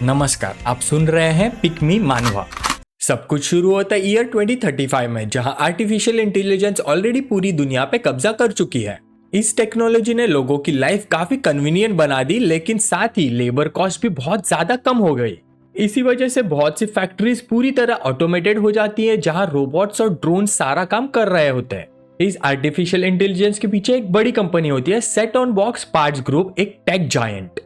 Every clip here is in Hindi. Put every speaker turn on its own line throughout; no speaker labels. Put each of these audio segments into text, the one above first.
नमस्कार, आप सुन रहे हैं पिक मी मानवा। सब कुछ शुरू होता है ईयर 2035 में, जहां आर्टिफिशियल इंटेलिजेंस ऑलरेडी पूरी दुनिया पे कब्जा कर चुकी है। इस टेक्नोलॉजी ने लोगों की लाइफ काफी कन्वीनियंट बना दी, लेकिन साथ ही लेबर कॉस्ट भी बहुत ज्यादा कम हो गई। इसी वजह से बहुत सी फैक्ट्रीज पूरी तरह ऑटोमेटेड हो जाती है, जहां रोबोट्स और ड्रोन सारा काम कर रहे होते हैं। इस आर्टिफिशियल इंटेलिजेंस के पीछे एक बड़ी कंपनी होती है, set on box parts group, एक टेक जायंट।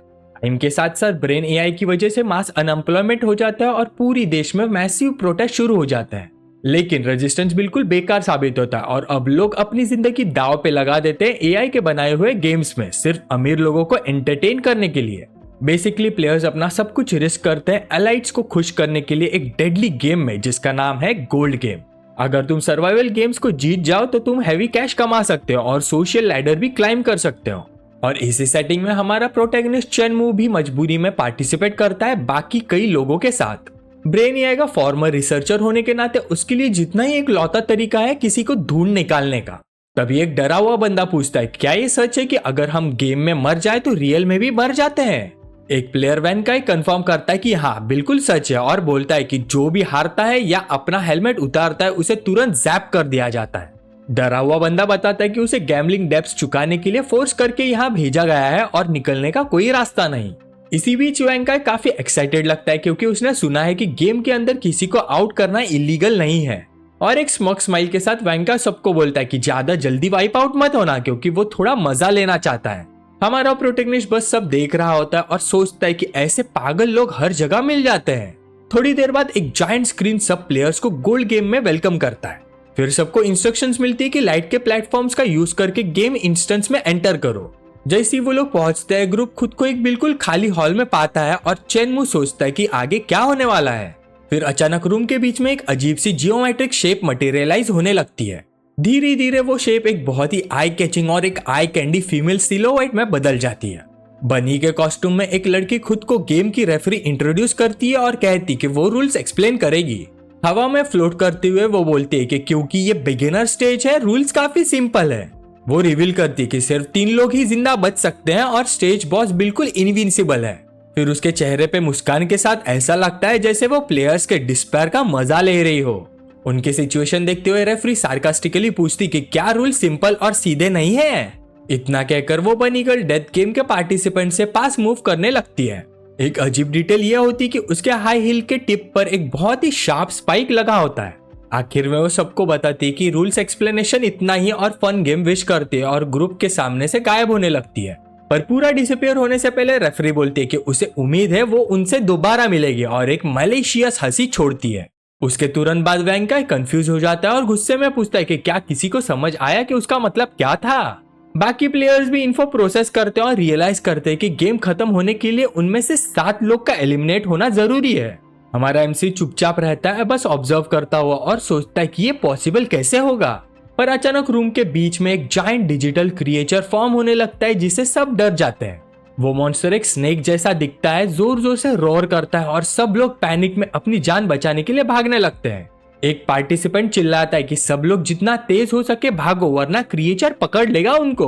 इनके साथ साथ ब्रेन एआई की वजह से मास अनएम्प्लॉयमेंट हो जाता है और पूरी देश में मैसिव प्रोटेस्ट शुरू हो जाता है। लेकिन रेजिस्टेंस बिल्कुल बेकार साबित होता है और अब लोग अपनी जिंदगी दांव पे लगा देते हैं एआई के बनाए हुए गेम्स में, सिर्फ अमीर लोगों को एंटरटेन करने के लिए। बेसिकली प्लेयर्स अपना सब कुछ रिस्क करते हैं एलाइट्स को खुश करने के लिए एक डेडली गेम में, जिसका नाम है गोल्ड गेम। अगर तुम सर्वाइवल गेम्स को जीत जाओ तो तुम हैवी कैश कमा सकते हो और सोशल लैडर भी क्लाइम कर सकते हो। और इसी सेटिंग में हमारा प्रोटैगनिस्ट चेनमू भी मजबूरी में पार्टिसिपेट करता है बाकी कई लोगों के साथ। ब्रेन एआई का फॉर्मर रिसर्चर होने के नाते उसके लिए जितना ही एक लौता तरीका है किसी को ढूंढ निकालने का। तभी एक डरा हुआ बंदा पूछता है, क्या ये सच है कि अगर हम गेम में मर जाए तो रियल में भी मर जाते हैं? एक प्लेयर वैन का कंफर्म करता है कि हाँ बिल्कुल सच है, और बोलता है कि जो भी हारता है या अपना हेलमेट उतारता है उसे तुरंत जैप कर दिया जाता है। डरा हुआ बंदा बताता है कि उसे गैम्बलिंग डेब्ट्स चुकाने के लिए फोर्स करके यहाँ भेजा गया है और निकलने का कोई रास्ता नहीं। इसी बीच वैंकाई काफी एक्साइटेड लगता है क्योंकि उसने सुना है कि गेम के अंदर किसी को आउट करना इलीगल नहीं है। और एक स्मॉक स्माइल के साथ वैंकाई सबको बोलता है कि ज्यादा जल्दी वाइप आउट मत होना, क्योंकि वो थोड़ा मजा लेना चाहता है। हमारा प्रोटैगनिस्ट बस सब देख रहा होता है और सोचता है कि ऐसे पागल लोग हर जगह मिल जाते हैं। थोड़ी देर बाद एक जायंट स्क्रीन सब प्लेयर्स को गोल्ड गेम में वेलकम करता है। फिर सबको इंस्ट्रक्शंस मिलती है कि लाइट के प्लेटफॉर्म्स का यूज करके गेम इंस्टेंस में एंटर करो। जैसे ही वो लोग पहुंचते हैं, ग्रुप खुद को एक बिल्कुल खाली हॉल में पाता है और चेनमू सोचता है कि आगे क्या होने वाला है। फिर अचानक रूम के बीच में एक अजीब सी जियोमेट्रिक शेप मटेरियलाइज होने लगती है। धीरे धीरे वो शेप एक बहुत ही आई कैचिंग और एक आई कैंडी फीमेल सिलोवाइट में बदल जाती है। बनी के कॉस्ट्यूम में एक लड़की खुद को गेम की रेफरी इंट्रोड्यूस करती है और कहती कि वो रूल्स एक्सप्लेन करेगी। हवा में फ्लोट करते हुए वो बोलती है कि क्योंकि ये बिगिनर स्टेज है, रूल्स काफी सिंपल है। वो रिवील करती है कि सिर्फ 3 लोग ही जिंदा बच सकते हैं और स्टेज बॉस बिल्कुल इनविंसिबल है। फिर उसके चेहरे पे मुस्कान के साथ ऐसा लगता है जैसे वो प्लेयर्स के डिस्पेयर का मजा ले रही हो। उनकी सिचुएशन देखते हुए रेफरी सार्कास्टिकली पूछती कि क्या रूल सिंपल और सीधे नहीं है। इतना कहकर वो बनी गर्ल डेथ गेम के पार्टिसिपेंट से पास मूव करने लगती है। एक अजीब डिटेल यह होती कि उसके हाई हील के टिप पर एक बहुत ही शार्प स्पाइक लगा होता है। आखिर में वो सबको बताती कि रूल्स एक्सप्लेनेशन इतना ही और फन गेम विश करती है और ग्रुप के सामने से गायब होने लगती है। पर पूरा डिसअपीयर होने से पहले रेफरी बोलती है कि उसे उम्मीद है वो उनसे दोबारा मिलेगी और एक मलेशियस हंसी छोड़ती है। उसके तुरंत बाद वैंकाई कंफ्यूज हो जाता है और गुस्से में पूछता है कि क्या किसी को समझ आया कि उसका मतलब क्या था। बाकी प्लेयर्स भी इन्फो प्रोसेस करते हैं और रियलाइज करते हैं कि गेम खत्म होने के लिए उनमें से 7 लोग का एलिमिनेट होना जरूरी है। हमारा एमसी चुपचाप रहता है, बस ऑब्जर्व करता हुआ, और सोचता है कि ये पॉसिबल कैसे होगा। पर अचानक रूम के बीच में एक जायंट डिजिटल क्रिएचर फॉर्म होने लगता है जिससे सब डर जाते हैं। वो मॉन्स्टर एक स्नेक जैसा दिखता है, जोर जोर से रोर करता है और सब लोग पैनिक में अपनी जान बचाने के लिए भागने लगते हैं। एक पार्टिसिपेंट चिल्लाता है कि सब लोग जितना तेज हो सके भागो, वरना क्रिएचर पकड़ लेगा उनको।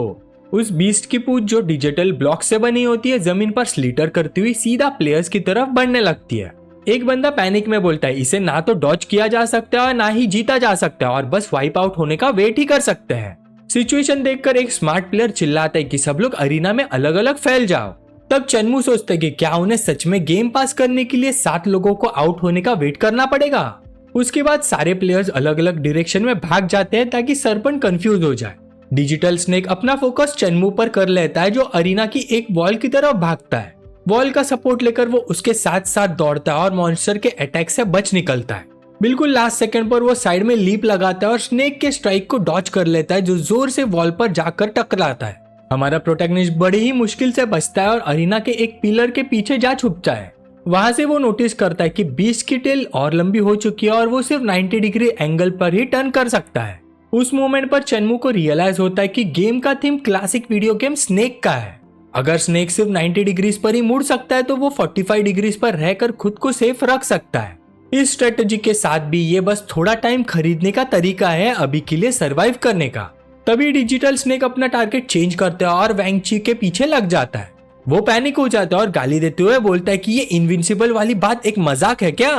उस बीस्ट की पूंछ जो डिजिटल ब्लॉक से बनी होती है, जमीन पर स्लीटर करती हुई सीधा प्लेयर्स की तरफ बढ़ने लगती है। एक बंदा पैनिक में बोलता है, इसे ना तो डॉज किया जा सकता है और ना ही जीता जा सकता है और बस वाइप आउट होने का वेट ही कर सकते हैं। सिचुएशन देखकर एक स्मार्ट प्लेयर चिल्लाता है कि सब लोग अरीना में अलग अलग फैल जाओ। तब चेनमू सोचता है कि क्या उन्हें सच में गेम पास करने के लिए 7 लोगों को आउट होने का वेट करना पड़ेगा। उसके बाद सारे प्लेयर्स अलग अलग डायरेक्शन में भाग जाते हैं ताकि सरपंच कंफ्यूज हो जाए। डिजिटल स्नेक अपना फोकस चेनमू पर कर लेता है जो अरीना की एक वॉल की तरफ भागता है। वॉल का सपोर्ट लेकर वो उसके साथ साथ दौड़ता है और मॉन्स्टर के अटैक से बच निकलता है। बिल्कुल लास्ट सेकंड पर वो साइड में लीप लगाता है और स्नेक के स्ट्राइक को डॉज कर लेता है जो जोर से वॉल पर जाकर टकराता है। हमारा प्रोटैगनिस्ट बड़ी ही मुश्किल से बचता है और अरीना के एक पिलर के पीछे जा छुपता है। वहां से वो नोटिस करता है कि बीस्ट की टेल और लंबी हो चुकी है और वो सिर्फ 90 डिग्री एंगल पर ही टर्न कर सकता है। उस मोमेंट पर चेनमू को रियलाइज होता है कि गेम का theme classic video game snake का है। अगर स्नेक सिर्फ 90 डिग्रीज पर ही मुड़ सकता है तो वो 45 डिग्रीज पर रहकर खुद को सेफ रख सकता है। इस स्ट्रेटेजी के साथ भी ये बस थोड़ा टाइम खरीदने का तरीका है अभी के लिए सरवाइव करने का। तभी डिजिटल स्नेक अपना टारगेट चेंज करता है और वैंगची के पीछे लग जाता है। वो पैनिक हो जाता है और गाली देते हुए बोलता है कि ये इनविंसिबल वाली बात एक मजाक है क्या।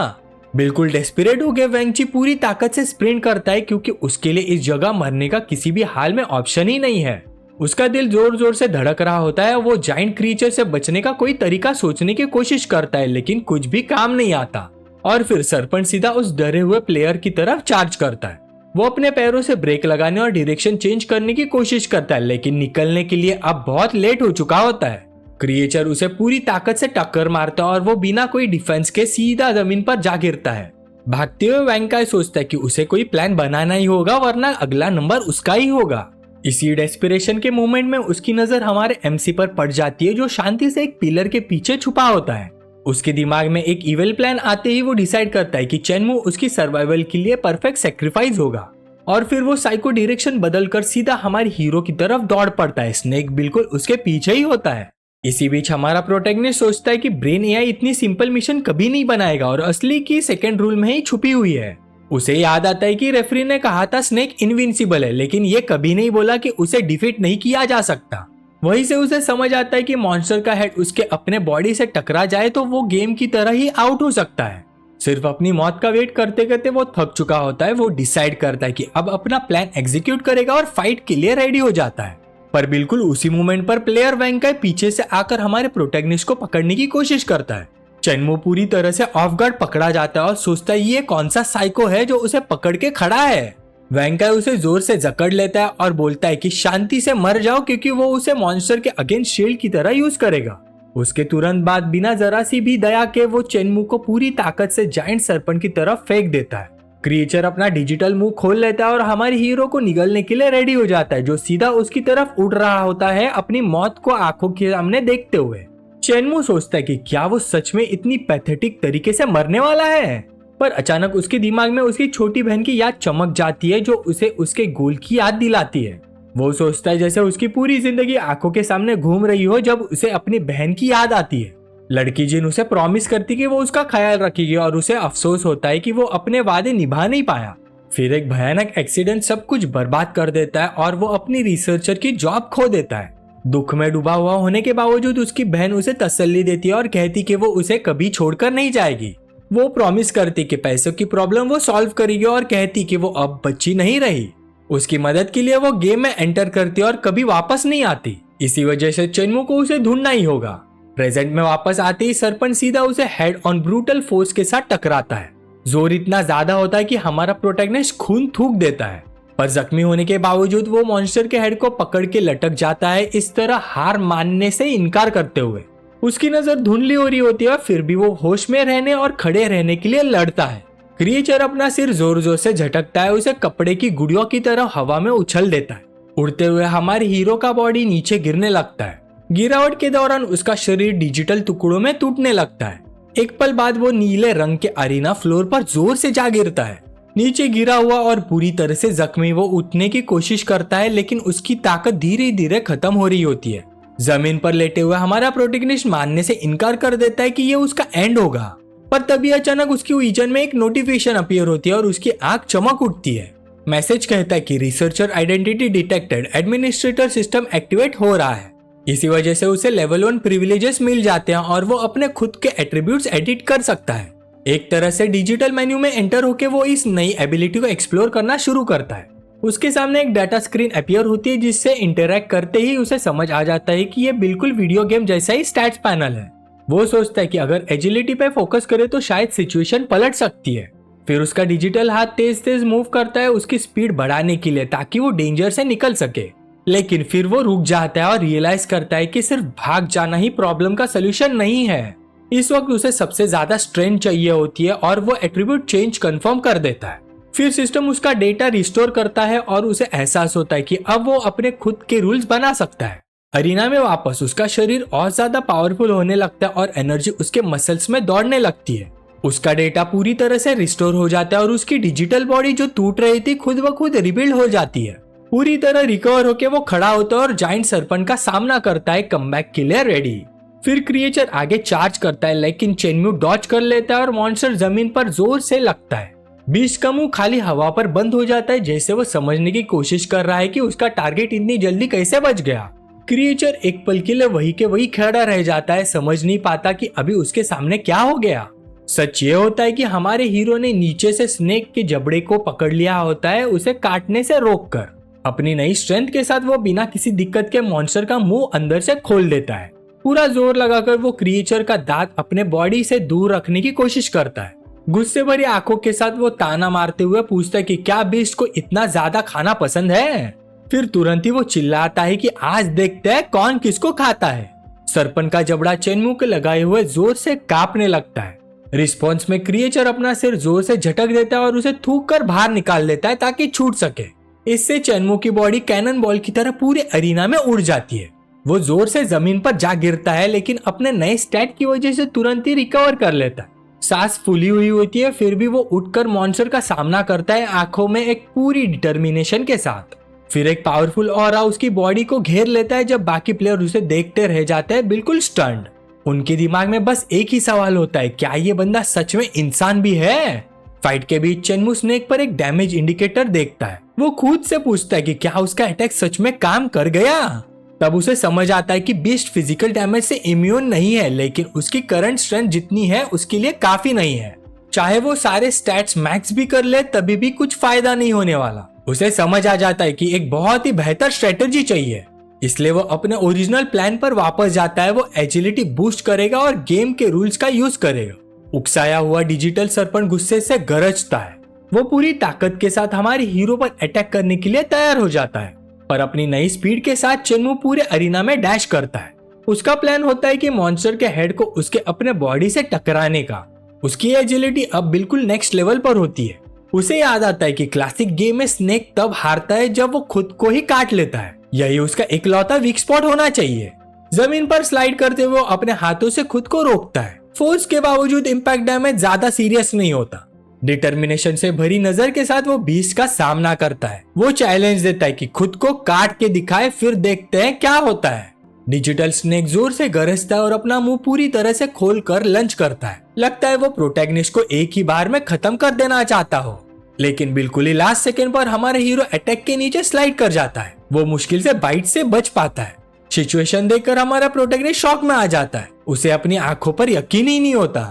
बिल्कुल डेस्परेट हो गए वेंग ची पूरी ताकत से स्प्रिंट करता है क्योंकि उसके लिए इस जगह मरने का किसी भी हाल में ऑप्शन ही नहीं है। उसका दिल जोर जोर से धड़क रहा होता है। वो जाइंट क्रीचर से बचने का कोई तरीका सोचने की कोशिश करता है लेकिन कुछ भी काम नहीं आता। और फिर सरपंच सीधा उस डरे हुए प्लेयर की तरफ चार्ज करता है। वो अपने पैरों से ब्रेक लगाने और डायरेक्शन चेंज करने की कोशिश करता है लेकिन निकलने के लिए अब बहुत लेट हो चुका होता है। क्रिएचर उसे पूरी ताकत से टक्कर मारता है और वो बिना कोई डिफेंस के सीधा जमीन पर जा गिरता है। भागते हुए वैंकाई सोचता है कि उसे कोई प्लान बनाना ही होगा वरना अगला नंबर उसका ही होगा। इसी डेस्पिरेशन के मोमेंट में उसकी नजर हमारे एमसी पर पड़ जाती है जो शांति से एक पिलर के पीछे छुपा होता है। उसके दिमाग में एक इविल प्लान आते ही वो डिसाइड करता है कि चेनमू उसकी सर्वाइवल के लिए परफेक्ट सेक्रीफाइस होगा। और फिर वो साइको डायरेक्शन बदलकर सीधा हमारे हीरो की तरफ दौड़ पड़ता है। स्नेक बिल्कुल उसके पीछे ही होता है। इसी बीच हमारा प्रोटैगनिस्ट सोचता है कि ब्रेन एआई इतनी सिंपल मिशन कभी नहीं बनाएगा और असली की सेकेंड रूल में ही छुपी हुई है। उसे याद आता है कि रेफरी ने कहा था स्नेक इनविंसिबल है लेकिन ये कभी नहीं बोला कि उसे डिफीट नहीं किया जा सकता। वहीं से उसे समझ आता है कि मॉन्स्टर का हेड उसके अपने बॉडी से टकरा जाए तो वो गेम की तरह ही आउट हो सकता है। सिर्फ अपनी मौत का वेट करते करते वो थक चुका होता है। वो डिसाइड करता है कि अब अपना प्लान एग्जीक्यूट करेगा और फाइट के लिए रेडी हो जाता है। पर बिल्कुल उसी मोमेंट पर प्लेयर वैंकाई पीछे से आकर हमारे प्रोटैगनिस्ट को पकड़ने की कोशिश करता है। चेनमू पूरी तरह से ऑफ गार्ड पकड़ा जाता है और सोचता है ये कौन सा साइको है जो उसे पकड़ के खड़ा है। वैंकाई उसे जोर से जकड़ लेता है और बोलता है कि शांति से मर जाओ क्योंकि वो उसे मॉन्स्टर के अगेंस्ट शील्ड की तरह यूज करेगा। उसके तुरंत बाद बिना जरा सी भी दया के वो चेनमू को पूरी ताकत से जाइंट सर्पेंट की तरफ फेंक देता है। क्रिएचर अपना डिजिटल मुंह खोल लेता है और हमारे हीरो को निगलने के लिए रेडी हो जाता है जो सीधा उसकी तरफ उड़ रहा होता है अपनी मौत को आंखों के सामने देखते हुए। चेनमू सोचता है कि क्या वो सच में इतनी पैथेटिक तरीके से मरने वाला है। पर अचानक उसके दिमाग में उसकी छोटी बहन की याद चमक जाती है जो उसे उसके गोल की याद दिलाती है। वो सोचता है जैसे उसकी पूरी जिंदगी आंखों के सामने घूम रही हो जब उसे अपनी बहन की याद आती है। लड़की जिन उसे प्रॉमिस करती कि वो उसका ख्याल रखेगी और उसे अफसोस होता है कि वो अपने वादे निभा नहीं पाया। फिर एक भयानक एक्सीडेंट सब कुछ बर्बाद कर देता है और वो अपनी रिसर्चर की जॉब खो देता है। दुख में डूबा हुआ होने के बावजूद उसकी बहन उसे तसल्ली देती है और कहती कि वो उसे कभी छोड़कर नहीं जाएगी। वो प्रॉमिस करती कि पैसों की प्रॉब्लम वो सॉल्व करेगी और कहती कि वो अब बच्ची नहीं रही। उसकी मदद के लिए वो गेम में एंटर करती और कभी वापस नहीं आती। इसी वजह से चेनमू को उसे ढूंढना ही होगा। प्रेजेंट में वापस आते ही सरपंच सीधा उसे हेड ऑन ब्रूटल फोर्स के साथ टकराता है। जोर इतना ज्यादा होता है कि हमारा प्रोटैगनिस्ट खून थूक देता है। पर जख्मी होने के बावजूद वो मॉन्स्टर के हेड को पकड़ के लटक जाता है इस तरह हार मानने से इनकार करते हुए। उसकी नजर धुंधली हो रही होती है और फिर भी वो होश में रहने और खड़े रहने के लिए लड़ता है। क्रिएचर अपना सिर जोर जोर से झटकता है। उसे कपड़े की गुड़ियों की तरह हवा में उछल देता है। उड़ते हुए हमारे हीरो का बॉडी नीचे गिरने लगता है। गिरावट के दौरान उसका शरीर डिजिटल टुकड़ों में टूटने लगता है। एक पल बाद वो नीले रंग के अरीना फ्लोर पर जोर से जा गिरता है। नीचे गिरा हुआ और पूरी तरह से जख्मी वो उठने की कोशिश करता है लेकिन उसकी ताकत धीरे धीरे खत्म हो रही होती है। जमीन पर लेटे हुए हमारा प्रोटैगनिस्ट मानने से इनकार कर देता है कि ये उसका एंड होगा। पर तभी अचानक उसकी विजन में एक नोटिफिकेशन अपीयर होती है और उसकी आंख चमक उठती है। मैसेज कहता है कि researcher identity detected, administrator system activate हो रहा है। इसी वजह से उसे लेवल 1 प्रिविलेजेस मिल जाते हैं और वो अपने खुद के एट्रीब्यूट्स एडिट कर सकता है। एक तरह से डिजिटल मेन्यू में एंटर होके वो इस नई एबिलिटी को एक्सप्लोर करना शुरू करता है। उसके सामने एक डाटा स्क्रीन अपीयर होती है जिससे इंटरैक्ट करते ही उसे समझ आ जाता है कि ये बिल्कुल वीडियो गेम जैसा ही स्टैट्स पैनल है। वो सोचता है कि अगर एजिलिटी पे फोकस करे तो शायद सिचुएशन पलट सकती है। फिर उसका डिजिटल हाथ तेज तेज मूव करता है उसकी स्पीड बढ़ाने के लिए ताकि वो डेंजर से निकल सके। लेकिन फिर वो रुक जाता है और रियलाइज करता है कि सिर्फ भाग जाना ही प्रॉब्लम का सोल्यूशन नहीं है। इस वक्त उसे सबसे ज्यादा स्ट्रेंथ चाहिए होती है और वो एट्रीब्यूट चेंज कंफर्म कर देता है। फिर सिस्टम उसका डेटा रिस्टोर करता है और उसे एहसास होता है कि अब वो अपने खुद के रूल्स बना सकता है। अरीना में वापस उसका शरीर और ज्यादा पावरफुल होने लगता है और एनर्जी उसके मसल्स में दौड़ने लगती है। उसका डेटा पूरी तरह से रिस्टोर हो जाता है और उसकी डिजिटल बॉडी जो टूट रही थी खुद ब खुद रिबिल्ड हो जाती है। पूरी तरह रिकवर होकर वो खड़ा होता है और जाइंट सरपंच का सामना करता है कमबैक के लिए रेडी। फिर क्रिएचर आगे चार्ज करता है लेकिन चेनमू डॉज कर लेता है और मॉन्स्टर जमीन पर जोर से लगता है। बीस्ट का मुंह खाली हवा पर बंद हो जाता है जैसे वो समझने की कोशिश कर रहा है कि उसका टारगेट इतनी जल्दी कैसे बच गया। क्रिएचर एक पल के लिए वही के वही खड़ा रह जाता है, समझ नहीं पाता कि अभी उसके सामने क्या हो गया। सच ये होता है कि हमारे हीरो ने नीचे से स्नेक के जबड़े को पकड़ लिया होता है, उसे काटने से रोककर। अपनी नई स्ट्रेंथ के साथ वो बिना किसी दिक्कत के मॉन्स्टर का मुंह अंदर से खोल देता है। पूरा जोर लगाकर वो क्रिएचर का दांत अपने बॉडी से दूर रखने की कोशिश करता है। गुस्से भरी आंखों के साथ वो ताना मारते हुए पूछता है कि क्या बीस्ट को इतना ज्यादा खाना पसंद है। फिर तुरंत ही वो चिल्लाता है कि आज देखते हैं कौन किसको खाता है। सरपन का जबड़ा चेनमू के लगाए हुए जोर से कांपने लगता है। रिस्पॉन्स में क्रिएचर अपना सिर जोर से झटक देता है और उसे थूक कर बाहर निकाल देता है ताकि छूट सके। इससे चेनमू की बॉडी कैनन बॉल की तरह पूरे अरीना में उड़ जाती है। वो जोर से जमीन पर जा गिरता है, लेकिन अपने नए स्टैट की वजह से तुरंत ही रिकवर कर लेता है। सांस फूली हुई होती है, फिर भी वो उठकर मॉन्स्टर का सामना करता है, आंखों में एक पूरी डिटर्मिनेशन के साथ। फिर एक पावरफुल ऑरा उसकी बॉडी को घेर लेता है। जब बाकी प्लेयर उसे देखते रह जाते हैं बिल्कुल स्टन्ड। उनके दिमाग में बस एक ही सवाल होता है, क्या ये बंदा सच में इंसान भी है। फाइट के बीच चेनमू स्नेक पर एक डैमेज इंडिकेटर देखता है। वो खुद से पूछता है कि क्या उसका अटैक सच में काम कर गया। तब उसे समझ आता है कि बीस्ट फिजिकल डैमेज से इम्यून नहीं है, लेकिन उसकी करंट स्ट्रेंथ जितनी है उसके लिए काफी नहीं है। चाहे वो सारे स्टैट्स मैक्स भी कर ले तभी भी कुछ फायदा नहीं होने वाला। उसे समझ आ जाता है कि एक बहुत ही बेहतर स्ट्रेटेजी चाहिए, इसलिए वो अपने ओरिजिनल प्लान पर वापस जाता है। वो एजिलिटी बूस्ट करेगा और गेम के रूल्स का यूज करेगा। उकसाया हुआ डिजिटल सरपंच गुस्से से गरजता है। वो पूरी ताकत के साथ हमारे हीरो पर अटैक करने के लिए तैयार हो जाता है, पर अपनी नई स्पीड के साथ चेनमू पूरे अरीना में डैश करता है। उसका प्लान होता है कि मॉन्स्टर के हेड को उसके अपने बॉडी से टकराने का। उसकी एजिलिटी अब बिल्कुल नेक्स्ट लेवल पर होती है। उसे याद आता है कि क्लासिक गेम में स्नेक तब हारता है जब वो खुद को ही काट लेता है। यही उसका इकलौता वीक स्पॉट होना चाहिए। जमीन पर स्लाइड करते हुए वो अपने हाथों से खुद को रोकता है। फोर्स के बावजूद इम्पैक्ट डैमेज ज्यादा सीरियस नहीं होता। डिटर्मिनेशन से भरी नजर के साथ वो बीस्ट का सामना करता है। वो चैलेंज देता है कि खुद को काट के दिखाए, फिर देखते हैं क्या होता है। डिजिटल स्नेक जोर से गरजता है और अपना मुंह पूरी तरह से खोलकर लंच करता है। लगता है वो प्रोटैगनिस्ट को एक ही बार में खत्म कर देना चाहता हो, लेकिन बिल्कुल ही लास्ट सेकंड पर हमारे हीरो अटैक के नीचे स्लाइड कर जाता है। वो मुश्किल से बाइट से बच पाता है। सिचुएशन देखकर हमारा प्रोटैगनिस्ट शॉक में आ जाता है। उसे अपनी आंखों पर यकीन ही नहीं होता।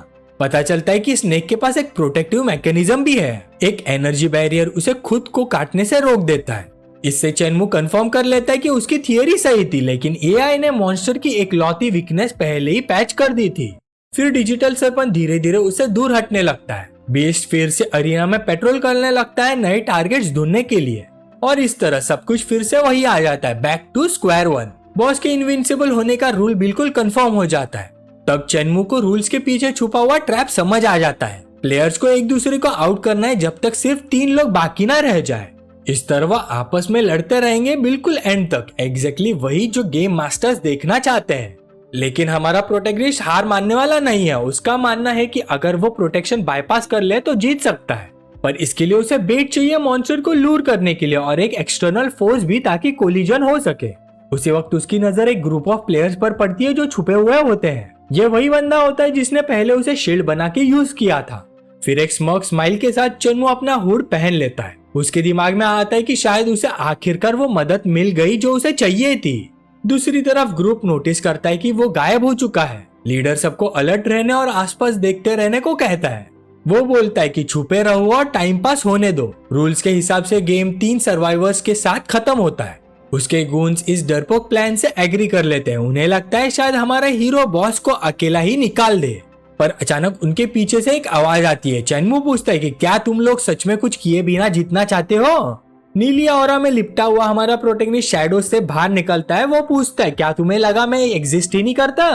पता चलता है कि स्नेक के पास एक प्रोटेक्टिव मैकेनिज्म भी है। एक एनर्जी बैरियर उसे खुद को काटने से रोक देता है। इससे चेनमू कंफर्म कर लेता है कि उसकी थियरी सही थी, लेकिन एआई ने मॉन्स्टर की एक लौती वीकनेस पहले ही पैच कर दी थी। फिर डिजिटल सरपंच धीरे धीरे उससे दूर हटने लगता है। बीस्ट फिर से अरीना में पेट्रोल करने लगता है नए टारगेट्स ढूंढने के लिए, और इस तरह सब कुछ फिर से वही आ जाता है, back to square one. Boss के इनविंसिबल होने का रूल बिल्कुल कंफर्म हो जाता है। तब चेनमू को रूल्स के पीछे छुपा हुआ ट्रैप समझ आ जाता है। प्लेयर्स को एक दूसरे को आउट करना है जब तक सिर्फ 3 लोग बाकी ना रह जाए। इस तरह वह आपस में लड़ते रहेंगे बिल्कुल एंड तक। एग्जैक्टली वही जो गेम मास्टर्स देखना चाहते हैं। लेकिन हमारा प्रोटैगनिस्ट हार मानने वाला नहीं है। उसका मानना है कि अगर वो प्रोटेक्शन बाईपास कर ले तो जीत सकता है, पर इसके लिए उसे बेट चाहिए मॉन्स्टर को लूर करने के लिए और एक एक्सटर्नल फोर्स भी, ताकि कोलिजन हो सके। उसी वक्त उसकी नजर एक ग्रुप ऑफ प्लेयर्स पर पड़ती है जो छुपे हुए होते हैं। ये वही बंदा होता है जिसने पहले उसे शील्ड बना के यूज किया था। फिर एक स्मर्क स्माइल के साथ चेनमू अपना हुड पहन लेता है। उसके दिमाग में आता है कि शायद उसे आखिरकार वो मदद मिल गई जो उसे चाहिए थी। दूसरी तरफ ग्रुप नोटिस करता है कि वो गायब हो चुका है। लीडर सबको अलर्ट रहने और आसपास देखते रहने को कहता है। वो बोलता है कि छुपे रहो और टाइम पास होने दो। रूल्स के हिसाब से गेम 3 सर्वाइवर्स के साथ खत्म होता है। उसके गूंस इस डरपोक प्लान से एग्री कर लेते हैं। उन्हें लगता है शायद हमारा हीरो बॉस को अकेला ही निकाल दे, पर अचानक उनके पीछे से एक आवाज आती है। चेनमू पूछता है कि क्या तुम लोग सच में कुछ किए बिना जीतना चाहते हो। नीली ऑरा में लिपटा हुआ हमारा प्रोटैगनिस्ट शैडो से बाहर निकलता है। वो पूछता है क्या तुम्हें लगा मैं एग्जिस्ट ही नहीं करता।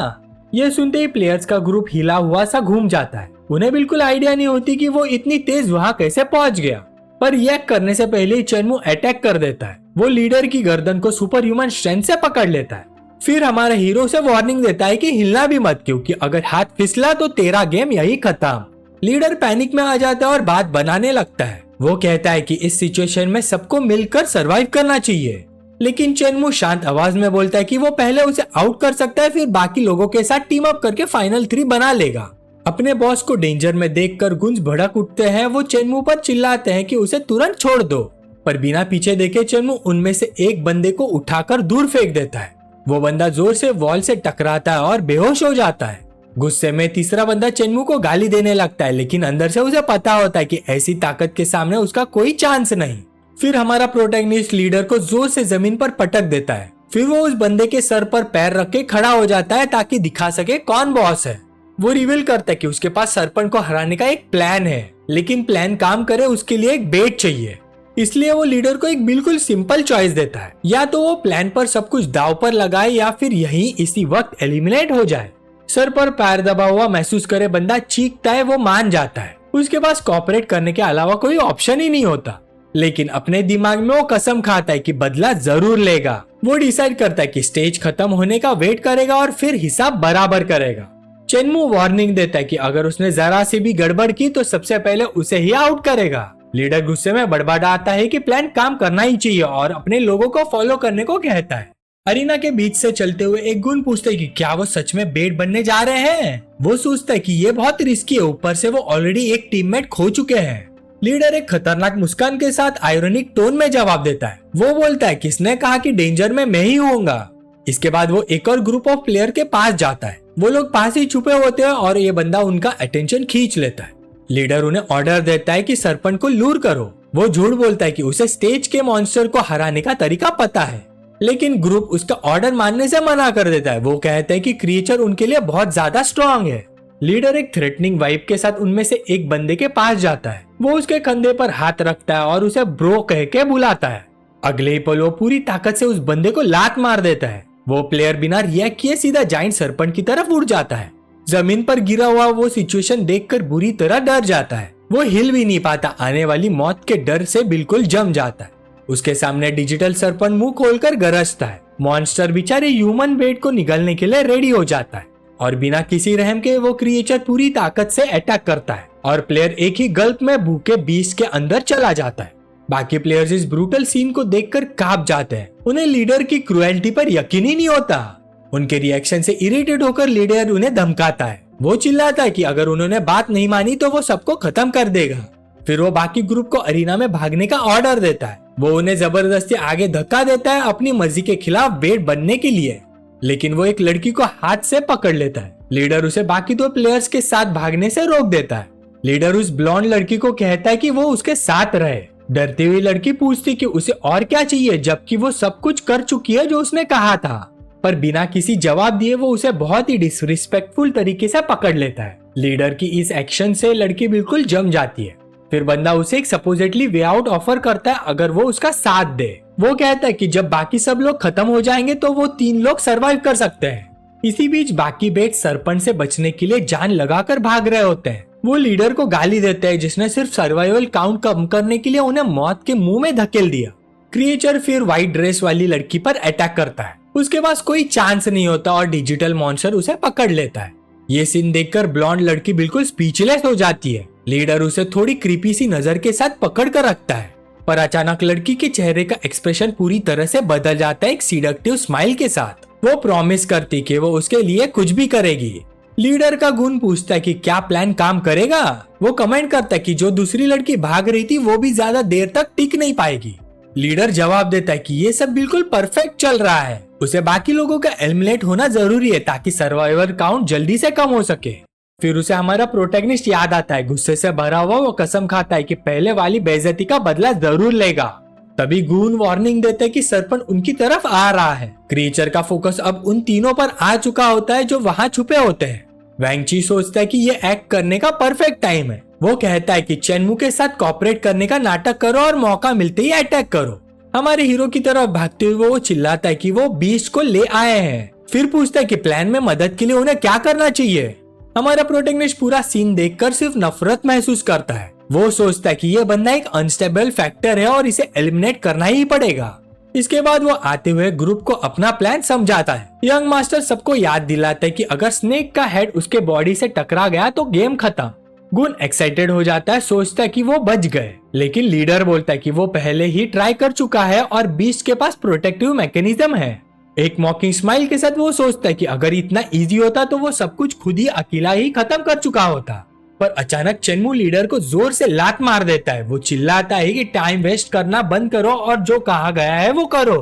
ये सुनते ही प्लेयर्स का ग्रुप हिला हुआ सा घूम जाता है। उन्हें बिल्कुल आइडिया नहीं होती कि वो इतनी तेज वहां कैसे पहुंच गया, पर रिएक्ट करने से पहले ही चेनमू अटैक कर देता है। वो लीडर की गर्दन को सुपर ह्यूमन स्ट्रेंथ से पकड़ लेता है। फिर हमारा हीरो से वार्निंग देता है कि हिलना भी मत, क्योंकि अगर हाथ फिसला तो तेरा गेम यही खत्म। लीडर पैनिक में आ जाता है और बात बनाने लगता है। वो कहता है कि इस सिचुएशन में सबको मिलकर सरवाइव करना चाहिए, लेकिन चेनमू शांत आवाज में बोलता है कि वो पहले उसे आउट कर सकता है, फिर बाकी लोगों के साथ टीम अप करके फाइनल 3 बना लेगा। अपने बॉस को डेंजर में देखकर गुंज भड़क उठते हैं। वो चेनमू पर चिल्लाते हैं कि उसे तुरंत छोड़ दो, पर बिना पीछे देखे चेनमू उनमें से एक बंदे को उठाकर दूर फेंक देता है। वो बंदा जोर से वॉल से टकराता है और बेहोश हो जाता है। गुस्से में तीसरा बंदा चेनमू को गाली देने लगता है, लेकिन अंदर से उसे पता होता है कि ऐसी ताकत के सामने उसका कोई चांस नहीं। फिर हमारा प्रोटैगनिस्ट लीडर को जोर से जमीन पर पटक देता है। फिर वो उस बंदे के सर पर पैर रख के खड़ा हो जाता है ताकि दिखा सके कौन बॉस है। वो रिवील करता है कि उसके पास सरपंच को हराने का एक प्लान है, लेकिन प्लान काम करे उसके लिए एक बेट चाहिए। इसलिए वो लीडर को एक बिल्कुल सिंपल चॉइस देता है, या तो वो प्लान पर सब कुछ दाव पर लगाए या फिर यहीं इसी वक्त एलिमिनेट हो जाए। सर पर पैर दबा हुआ महसूस करे बंदा चीखता है, वो मान जाता है। उसके पास कॉपरेट करने के अलावा कोई ऑप्शन ही नहीं होता, लेकिन अपने दिमाग में वो कसम खाता है कि बदला जरूर लेगा। वो डिसाइड करता है कि स्टेज खत्म होने का वेट करेगा और फिर हिसाब बराबर करेगा। चेनमू वार्निंग देता है कि अगर उसने जरा सी भी गड़बड़ की तो सबसे पहले उसे ही आउट करेगा। लीडर गुस्से में बड़बड़ाता है कि प्लान काम करना ही चाहिए और अपने लोगों को फॉलो करने को कहता है। अरीना के बीच से चलते हुए एक गुण पूछते है कि क्या वो सच में बेट बनने जा रहे हैं। वो सोचता है कि ये बहुत रिस्की है, ऊपर से वो ऑलरेडी एक टीममेट खो चुके हैं। लीडर एक खतरनाक मुस्कान के साथ आयरनिक टोन में जवाब देता है। वो बोलता है किसने कहा कि डेंजर में मैं ही होऊंगा। इसके बाद वो एक और ग्रुप ऑफ प्लेयर के पास जाता है। वो लोग पास ही छुपे होते हैं और ये बंदा उनका अटेंशन खींच लेता है। लीडर उन्हें ऑर्डर देता है कि सरपंच को लूर करो। वो झूठ बोलता है कि उसे स्टेज के मॉन्स्टर को हराने का तरीका पता है, लेकिन ग्रुप उसका ऑर्डर मानने से मना कर देता है। वो कहते हैं कि क्रिएचर उनके लिए बहुत ज्यादा स्ट्रॉन्ग है। लीडर एक थ्रेटनिंग वाइब के साथ उनमें से एक बंदे के पास जाता है। वो उसके कंधे पर हाथ रखता है और उसे ब्रो कह के बुलाता है। अगले ही पल वो पूरी ताकत से उस बंदे को लात मार देता है। वो प्लेयर बिना रिएक्ट किए सीधा जाइंट सरपंच की तरफ उड़ जाता है। जमीन पर गिरा हुआ वो सिचुएशन देखकर बुरी तरह डर जाता है। वो हिल भी नहीं पाता, आने वाली मौत के डर से बिल्कुल जम जाता है। उसके सामने डिजिटल सरपंच मुंह खोलकर गरजता है। मॉन्स्टर बेचारे ह्यूमन बेट को निगलने के लिए रेडी हो जाता है और बिना किसी रहम के वो क्रिएचर पूरी ताकत से अटैक करता है और प्लेयर एक ही गल्प में भूखे बीस्ट के अंदर चला जाता है। बाकी प्लेयर्स इस ब्रूटल सीन को देखकर कांप जाते हैं। उन्हें लीडर की क्रुएल्टी पर यकीन ही नहीं होता। उनके रिएक्शन से इरिटेट होकर लीडर उन्हें धमकाता है। वो चिल्लाता है कि अगर उन्होंने बात नहीं मानी तो वो सबको खत्म कर देगा। फिर वो बाकी ग्रुप को अरीना में भागने का ऑर्डर देता है। वो उन्हें जबरदस्ती आगे धक्का देता है अपनी मर्जी के खिलाफ बेट बनने के लिए, लेकिन वो एक लड़की को हाथ से पकड़ लेता है। लीडर उसे बाकी दो प्लेयर्स के साथ भागने से रोक देता है। लीडर उस ब्लॉन्ड लड़की को कहता है कि वो उसके साथ रहे। डरती हुई लड़की पूछती कि उसे और क्या चाहिए, जबकि वो सब कुछ कर चुकी है जो उसने कहा था। पर बिना किसी जवाब दिए वो उसे बहुत ही डिसरिस्पेक्टफुल तरीके से पकड़ लेता है। लीडर की इस एक्शन से लड़की बिल्कुल जम जाती है। फिर बंदा उसे एक सपोजिटली वे आउट ऑफर करता है अगर वो उसका साथ दे। वो कहता है कि जब बाकी सब लोग खत्म हो जाएंगे तो वो 3 लोग सरवाइव कर सकते हैं। इसी बीच बाकी बेट सरपंच से बचने के लिए जान लगाकर भाग रहे होते हैं। वो लीडर को गाली देते हैं जिसने सिर्फ सर्वाइवल काउंट कम करने के लिए उन्हें मौत के मुंह में धकेल दिया। क्रिएचर फिर व्हाइट ड्रेस वाली लड़की पर अटैक करता है। उसके पास कोई चांस नहीं होता और डिजिटल मॉन्स्टर उसे पकड़ लेता है। ये सीन देखकर ब्लॉन्ड लड़की बिल्कुल स्पीचलेस हो जाती है। लीडर उसे थोड़ी क्रीपी सी नजर के साथ पकड़ कर रखता है, पर अचानक लड़की के चेहरे का एक्सप्रेशन पूरी तरह से बदल जाता है एक सीडक्टिव स्माइल के साथ। वो प्रॉमिस करती कि वो उसके लिए कुछ भी करेगी। लीडर का गुण पूछता है कि क्या प्लान काम करेगा। वो कमेंट करता है कि जो दूसरी लड़की भाग रही थी वो भी ज्यादा देर तक टिक नहीं पाएगी। लीडर जवाब देता है कि ये सब बिल्कुल परफेक्ट चल रहा है, उसे बाकी लोगों का एलिमिनेट होना जरूरी है ताकि सर्वाइवर काउंट जल्दी से कम हो सके। फिर उसे हमारा प्रोटैगनिस्ट याद आता है। गुस्से से भरा हुआ वो कसम खाता है कि पहले वाली बेइज्जती का बदला जरूर लेगा। तभी गून वार्निंग देते हैं कि सरपंच उनकी तरफ आ रहा है। क्रिएचर का फोकस अब उन तीनों पर आ चुका होता है जो वहाँ छुपे होते हैं। वैंगची सोचता है कि ये एक्ट करने का परफेक्ट टाइम है। वो कहता है कि चेनमू के साथ कॉपरेट करने का नाटक करो और मौका मिलते ही अटैक करो। हमारे हीरो की तरफ भागते हुए वो चिल्लाता है कि वो बीस्ट को ले आए हैं। फिर पूछता है कि प्लान में मदद के लिए उन्हें क्या करना चाहिए। हमारा प्रोटैगनिस्ट पूरा सीन देखकर सिर्फ नफरत महसूस करता है। वो सोचता है कि ये बंदा एक अनस्टेबल फैक्टर है और इसे एलिमिनेट करना ही पड़ेगा। इसके बाद वो आते हुए ग्रुप को अपना प्लान समझाता है। यंग मास्टर सबको याद दिलाता है कि अगर स्नेक का हेड उसके बॉडी से टकरा गया तो गेम खत्म। गुन एक्साइटेड हो जाता है, सोचता है कि वो बच गए, लेकिन लीडर बोलता है कि वो पहले ही ट्राई कर चुका है और बीस्ट के पास प्रोटेक्टिव मैकेनिज्म है। एक मॉकिंग स्माइल के साथ वो सोचता है कि अगर इतना इजी होता तो वो सब कुछ खुद ही अकेला ही खत्म कर चुका होता। पर अचानक चेनमू लीडर को जोर से लात मार देता है। वो चिल्लाता है कि टाइम वेस्ट करना बंद करो और जो कहा गया है वो करो।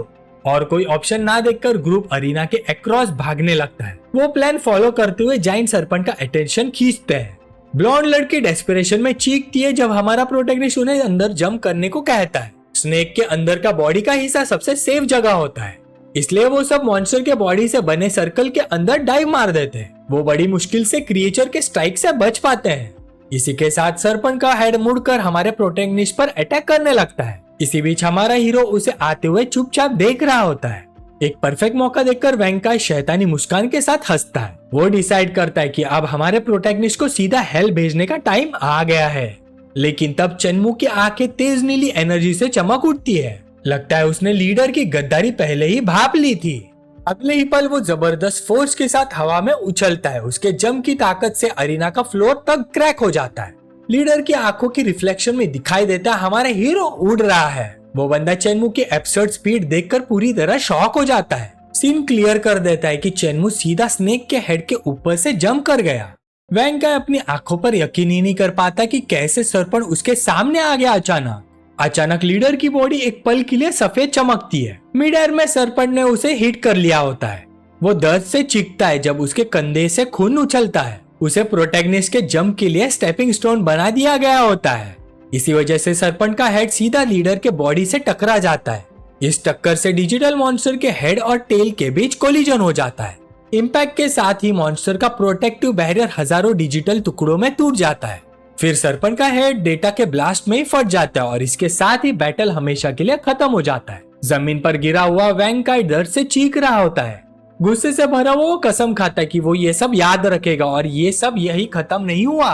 और कोई ऑप्शन ना देखकर ग्रुप अरीना के अक्रॉस भागने लगता है। वो प्लान फॉलो करते हुए जाइंट सरपंच का अटेंशन खींचते हैं। ब्लॉन्ड लड़की डेस्परेशन में चीखती है जब हमारा प्रोटैगनिस्ट उन्हें अंदर जंप करने को कहता है। स्नेक के अंदर का बॉडी का हिस्सा सबसे सेफ जगह होता है, इसलिए वो सब मॉन्स्टर के बॉडी से बने सर्कल के अंदर डाइव मार देते हैं। वो बड़ी मुश्किल से क्रिएचर के स्ट्राइक से बच पाते हैं। इसी के साथ सरपंच का हेड मुड़कर हमारे प्रोटैगनिस्ट पर अटैक करने लगता है। इसी बीच हमारा हीरो उसे आते हुए चुपचाप देख रहा होता है। एक परफेक्ट मौका देखकर वेंकाई शैतानी मुस्कान के साथ हंसता है। वो डिसाइड करता है कि अब हमारे प्रोटैगनिस्ट को सीधा हेल भेजने का टाइम आ गया है। लेकिन तब चेनमू की आंखें तेज नीली एनर्जी से चमक उठती है। लगता है उसने लीडर की गद्दारी पहले ही भाप ली थी। अगले ही पल वो जबरदस्त फोर्स के साथ हवा में उछलता है। उसके जंप की ताकत से अरीना का फ्लोर तक क्रैक हो जाता है। लीडर की आंखों की रिफ्लेक्शन में दिखाई देता हमारा हीरो उड़ रहा है। वो बंदा चेनमू की एब्सर्ड स्पीड देखकर पूरी तरह शॉक हो जाता है। सीन क्लियर कर देता है कि चेनमू सीधा स्नेक के हेड के ऊपर से जंप कर गया। वेंकाई अपनी आंखों पर यकीन ही नहीं कर पाता कि कैसे सरपंच उसके सामने आ गया। अचानक लीडर की बॉडी एक पल के लिए सफेद चमकती है। मिड एयर में सरपंच ने उसे हिट कर लिया होता है। वो दर्द से चीखता है जब उसके कंधे से खून उछलता है। उसे प्रोटैगनिस्ट के जंप के लिए स्टेपिंग स्टोन बना दिया गया होता है। इसी वजह से सरपंच का हेड सीधा लीडर के बॉडी से टकरा जाता है। इस टक्कर से डिजिटल मॉन्स्टर के हेड और टेल के बीच कोलिजन हो जाता है। इम्पैक्ट के साथ ही मॉन्स्टर का प्रोटेक्टिव बैरियर हजारों डिजिटल टुकड़ों में टूट जाता है। फिर सरपंच का हेड डेटा के ब्लास्ट में ही फट जाता है और इसके साथ ही बैटल हमेशा के लिए खत्म हो जाता है। जमीन पर गिरा हुआ वेंकाई दर्द से चीख रहा होता है। गुस्से से भरा हुआ वो कसम खाता है कि वो ये सब याद रखेगा और ये सब यही खत्म नहीं हुआ।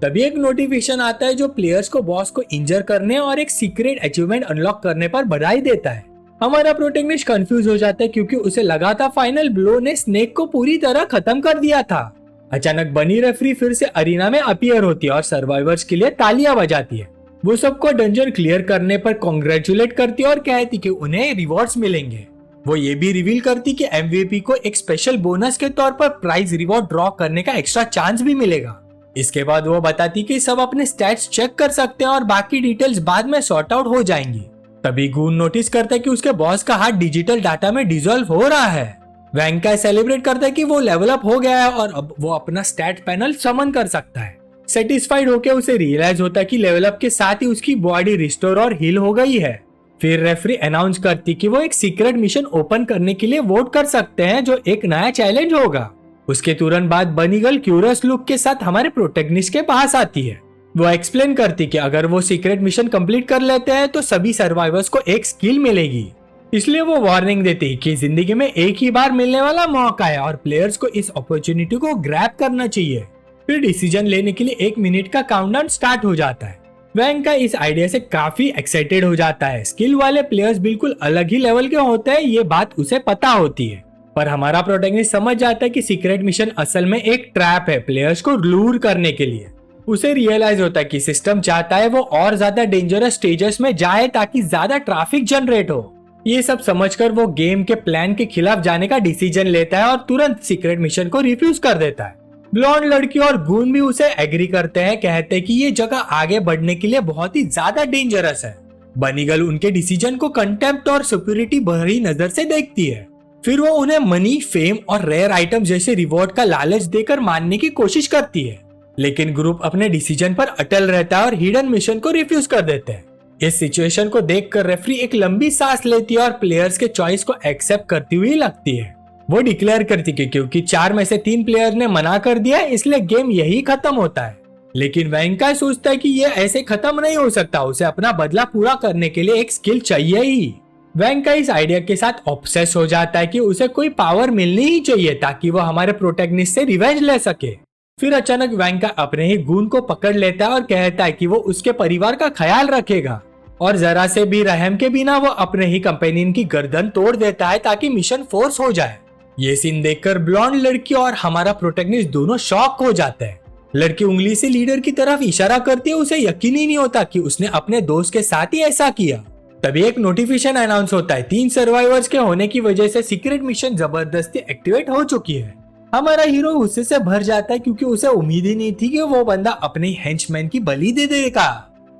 तभी एक नोटिफिकेशन आता है जो प्लेयर्स को बॉस को इंजर करने और एक सीक्रेट अचीवमेंट अनलॉक करने पर बधाई देता है। हमारा प्रोटैगनिस्ट कंफ्यूज हो जाता है क्योंकि उसे लगा था फाइनल ब्लो ने स्नेक को पूरी तरह खत्म कर दिया था। अचानक बनी रेफरी फिर से अरीना में अपीयर होती है और सर्वाइवर्स के लिए तालियां बजाती है। वो सबको डंजन क्लियर करने पर कॉन्ग्रेचुलेट करती है और कहती कि उन्हें रिवॉर्ड्स मिलेंगे। वो ये भी रिवील करती कि एमवीपी को एक स्पेशल बोनस के तौर पर प्राइज रिवॉर्ड ड्रॉ करने का एक्स्ट्रा चांस भी मिलेगा। इसके बाद वो बताती कि सब अपने स्टैट्स चेक कर सकते हैं और बाकी डिटेल्स बाद में सॉर्ट आउट हो जाएंगी। तभी गून नोटिस करता है कि उसके बॉस का हाथ डिजिटल डाटा में डिसॉल्व हो रहा है। वेंकाई सेलिब्रेट करता है कि वो लेवल अप हो गया है और अब वो अपना स्टैट पैनल समन कर सकता है। सेटिस्फाइड होकर उसे रियलाइज होता है कि लेवल अप के साथ ही उसकी बॉडी रिस्टोर और हील हो गई है। फिर रेफरी अनाउंस करती कि वो एक सीक्रेट मिशन ओपन करने के लिए वोट कर सकते हैं जो एक नया चैलेंज होगा। उसके तुरंत बाद बनी गर्ल क्यूरियस लुक के साथ हमारे प्रोटैगनिस्ट के पास आती है। वो एक्सप्लेन करती कि अगर वो सीक्रेट मिशन कंप्लीट कर लेते हैं तो सभी सर्वाइवर्स को एक स्किल मिलेगी। इसलिए वो वार्निंग देती कि जिंदगी में एक ही बार मिलने वाला मौका है और प्लेयर्स को इस अपॉर्चुनिटी को ग्रैब करना चाहिए। फिर डिसीजन लेने के लिए 1 मिनट का काउंटडाउन स्टार्ट हो जाता है। वेंकाई इस आइडिया से काफी एक्साइटेड हो जाता है। स्किल वाले प्लेयर्स बिल्कुल अलग ही लेवल के होते हैं, ये बात उसे पता होती है। पर हमारा प्रोटैगनिस्ट समझ जाता है कि सीक्रेट मिशन असल में एक ट्रैप है प्लेयर्स को लूर करने के लिए। उसे रियलाइज होता है कि सिस्टम चाहता है वो और ज्यादा डेंजरस स्टेजेस में जाए ताकि ज्यादा ट्रैफिक जनरेट हो। ये सब समझकर वो गेम के प्लान के खिलाफ जाने का डिसीजन लेता है और तुरंत सीक्रेट मिशन को रिफ्यूज कर देता है। ब्लॉन्ड लड़की और गून भी उसे एग्री करते हैं, कहते हैं कि ये जगह आगे बढ़ने के लिए बहुत ही ज्यादा डेंजरस है। बनी गर्ल उनके डिसीजन को कंटेम्प्ट और सुपीरियरिटी भरी नजर से देखती है। फिर वो उन्हें मनी, फेम और रेयर आइटम जैसे रिवॉर्ड का लालच देकर मानने की कोशिश करती है, लेकिन ग्रुप अपने डिसीजन पर अटल रहता है और हिडन मिशन को रिफ्यूज कर देते हैं। इस सिचुएशन को देखकर रेफरी एक लंबी सांस लेती है और प्लेयर्स के चॉइस को एक्सेप्ट करती हुई लगती है। वो डिक्लेयर करती है क्योंकि 4 में से 3 प्लेयर ने मना कर दिया इसलिए गेम यही खत्म होता है। लेकिन वेंकाई सोचता है कि ये ऐसे खत्म नहीं हो सकता, उसे अपना बदला पूरा करने के लिए एक स्किल चाहिए ही। वेंकाई इस आइडिया के साथ ऑब्सेस हो जाता है कि उसे कोई पावर मिलनी ही चाहिए ताकि वो हमारे प्रोटैगनिस्ट से रिवेंज ले सके। फिर अचानक वेंकाई अपने ही गून को पकड़ लेता है और कहता है कि वो उसके परिवार का ख्याल रखेगा और जरा से भी रहम के बिना वो अपने ही कंपेनियन की गर्दन तोड़ देता है ताकि मिशन फोर्स हो जाए। ये सीन देखकर ब्लॉन्ड लड़की और हमारा प्रोटैगनिस्ट दोनों शॉक हो जाते हैं। लड़की उंगली से लीडर की तरफ इशारा करती है, उसे यकीन ही नहीं होता कि उसने अपने दोस्त के साथ ही ऐसा किया। तभी एक नोटिफिकेशन अनाउंस होता है, 3 सर्वाइवर्स के होने की वजह से सीक्रेट मिशन जबरदस्ती एक्टिवेट हो चुकी है। हमारा हीरो गुस्से से भर जाता है क्योंकि उसे उम्मीद ही नहीं थी कि वो बंदा अपने हेंचमैन की बलि दे देगा।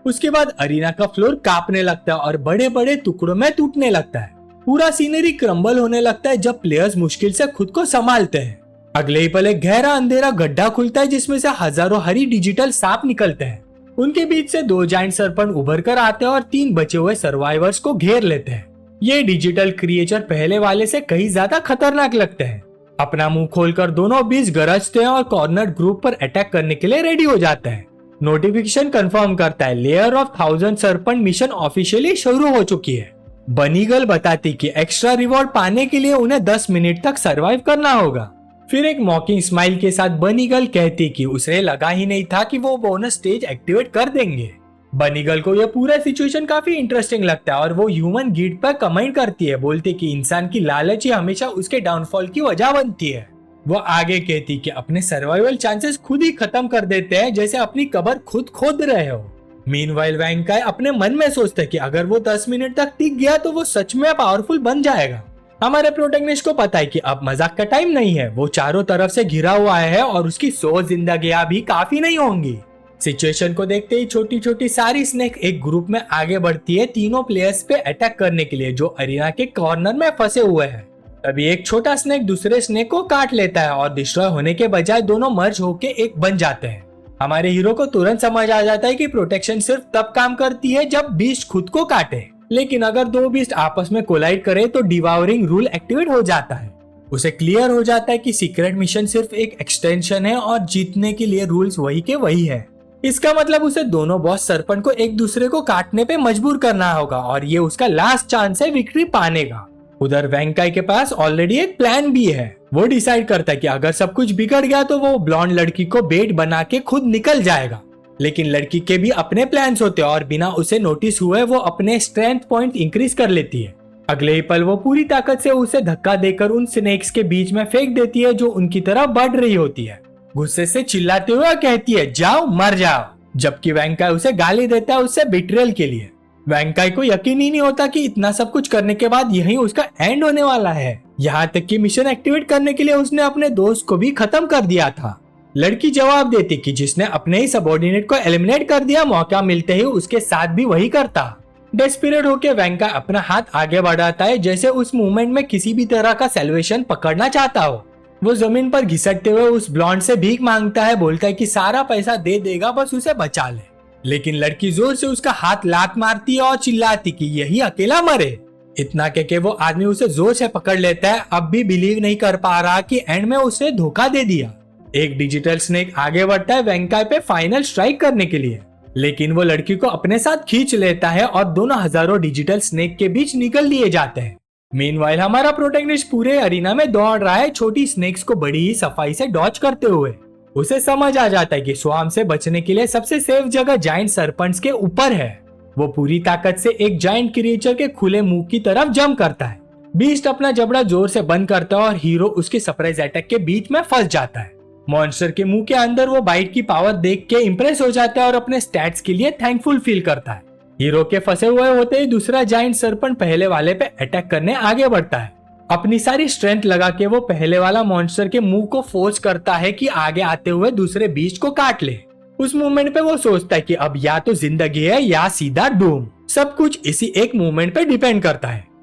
उसके बाद अरीना का फ्लोर कांपने लगता है और बड़े बड़े टुकड़ों में टूटने लगता है। पूरा सीनरी क्रम्बल होने लगता है जब प्लेयर्स मुश्किल से खुद को संभालते हैं। अगले ही पल एक गहरा अंधेरा गड्ढा खुलता है जिसमें से हजारों हरी डिजिटल सांप निकलते हैं। उनके बीच से 2 जायंट सर्पेंट उभर कर आते हैं और 3 बचे हुए सर्वाइवर्स को घेर लेते हैं। ये डिजिटल क्रिएचर पहले वाले से कहीं ज्यादा खतरनाक लगते हैं। अपना मुंह खोलकर दोनों बीच गरजते हैं और कॉर्नर ग्रुप पर अटैक करने के लिए रेडी हो जाते हैं। नोटिफिकेशन कंफर्म करता है layer of 1000 serpent mission officially शुरू हो चुकी है। बनी गर्ल बताती कि एक्स्ट्रा रिवॉर्ड पाने के लिए उन्हें 10 मिनट तक सरवाइव करना होगा। फिर एक मॉकिंग स्माइल के साथ बनी गर्ल कहती कि उसे लगा ही नहीं था कि वो बोनस स्टेज एक्टिवेट कर देंगे। बनी गर्ल को यह पूरा सिचुएशन काफी इंटरेस्टिंग लगता है और वो ह्यूमन गिल्ड पर कमेंट करती है, बोलती कि इंसान की लालच ही हमेशा उसके डाउनफॉल की वजह बनती है। वो आगे कहती कि अपने सर्वाइवल चांसेस खुद ही खत्म कर देते हैं, जैसे अपनी कब्र खुद खोद रहे हो। मीनवाइल वैंग काई अपने मन में सोचता है कि अगर वो 10 मिनट तक टिक गया तो वो सच में पावरफुल बन जाएगा। हमारे प्रोटैगनिस्ट को पता है कि अब मजाक का टाइम नहीं है, वो चारों तरफ से घिरा हुआ है और उसकी 100 जिंदगियां भी काफी नहीं होंगी। सिचुएशन को देखते ही छोटी छोटी सारी स्नेक एक ग्रुप में आगे बढ़ती है तीनों प्लेयर्स पे अटैक करने के लिए जो अरीना के कॉर्नर में फंसे हुए हैं। तभी एक छोटा स्नेक दूसरे स्नेक को काट लेता है और डिस्ट्रॉय होने के बजाय दोनों मर्ज होके एक बन जाते हैं। हमारे हीरो को तुरंत समझ आ जाता है कि प्रोटेक्शन सिर्फ तब काम करती है जब बीस्ट खुद को काटे, लेकिन अगर 2 बीस्ट आपस में कोलाइड करे तो डिवावरिंग रूल एक्टिवेट हो जाता है। उसे क्लियर हो जाता है कि सीक्रेट मिशन सिर्फ एक एक्सटेंशन है और जीतने के लिए रूल्स वही के वही है। इसका मतलब उसे दोनों बॉस सरपंच को एक दूसरे को काटने पे मजबूर करना होगा और ये उसका लास्ट चांस है विक्ट्री पाने का। उधर वैंग काई के पास ऑलरेडी एक प्लान भी है। वो डिसाइड करता है कि अगर सब कुछ बिगड़ गया तो वो ब्लॉन्ड लड़की को बेट बना के खुद निकल जाएगा, लेकिन लड़की के भी अपने प्लान्स होते हैं और बिना उसे नोटिस हुए वो अपने स्ट्रेंथ पॉइंट इंक्रीज कर लेती है। अगले ही पल वो पूरी ताकत से उसे धक्का देकर उन स्नेक्स के बीच में फेंक देती है जो उनकी तरफ बढ़ रही होती है। गुस्से से चिल्लाते हुए कहती है, जाओ मर जाओ, जबकि वैंग काई उसे गाली देता है उससे बिट्रेल के लिए। वैंग काई को यकीन ही नहीं होता कि इतना सब कुछ करने के बाद यही उसका एंड होने वाला है। यहाँ तक कि मिशन एक्टिवेट करने के लिए उसने अपने दोस्त को भी खत्म कर दिया था। लड़की जवाब देती कि जिसने अपने ही सबऑर्डिनेट को एलिमिनेट कर दिया, मौका मिलते ही उसके साथ भी वही करता। डेस्परेट होकर वैंग काई अपना हाथ आगे बढ़ाता है जैसे उस मूवमेंट में किसी भी तरह का सैल्वेशन पकड़ना चाहता हो। वो जमीन पर घिसटते हुए उस ब्लॉन्ड से भीख मांगता है, बोलता है कि सारा पैसा दे देगा, बस उसे बचा ले। लेकिन लड़की जोर से उसका हाथ लात मारती है और चिल्लाती कि यही अकेला मरे। इतना कहके वो आदमी उसे जोर से पकड़ लेता है, अब भी बिलीव नहीं कर पा रहा कि एंड में उसने धोखा दे दिया। एक डिजिटल स्नेक आगे बढ़ता है वैंग काई पे फाइनल स्ट्राइक करने के लिए, लेकिन वो लड़की को अपने साथ खींच लेता है और दोनों हजारों डिजिटल स्नेक के बीच निकल लिए जाते हैं। मीनवाइल हमारा प्रोटैगनिस्ट पूरे अरीना में दौड़ रहा है, छोटी स्नेक्स को बड़ी ही सफाई से डॉच करते हुए। उसे समझ आ जाता है कि स्वाम से बचने के लिए सबसे सेफ जगह जायंट सरपंच के ऊपर है। वो पूरी ताकत से एक जायंट क्रिएचर के खुले मुंह की तरफ जंप करता है। बीस्ट अपना जबड़ा जोर से बंद करता है और हीरो उसके सरप्राइज अटैक के बीच में फंस जाता है। मॉन्स्टर के मुंह के अंदर वो बाइट की पावर देख के इम्प्रेस हो जाता है और अपने स्टैट्स के लिए थैंकफुल फील करता है। हीरो के फंसे हुए होते ही दूसरा जायंट सरपंच पहले वाले पे अटैक करने आगे बढ़ता है। अपनी सारी स्ट्रेंथ लगा के वो पहले वाला मॉन्स्टर के मुंह को फोर्स करता है कि आगे आते हुए दूसरे बीस्ट को काट ले। उस मूवमेंट पे वो सोचता है कि अब या तो जिंदगी है या सीधा डूम। सब कुछ इसी एक मूवमेंट पे डिपेंड करता है।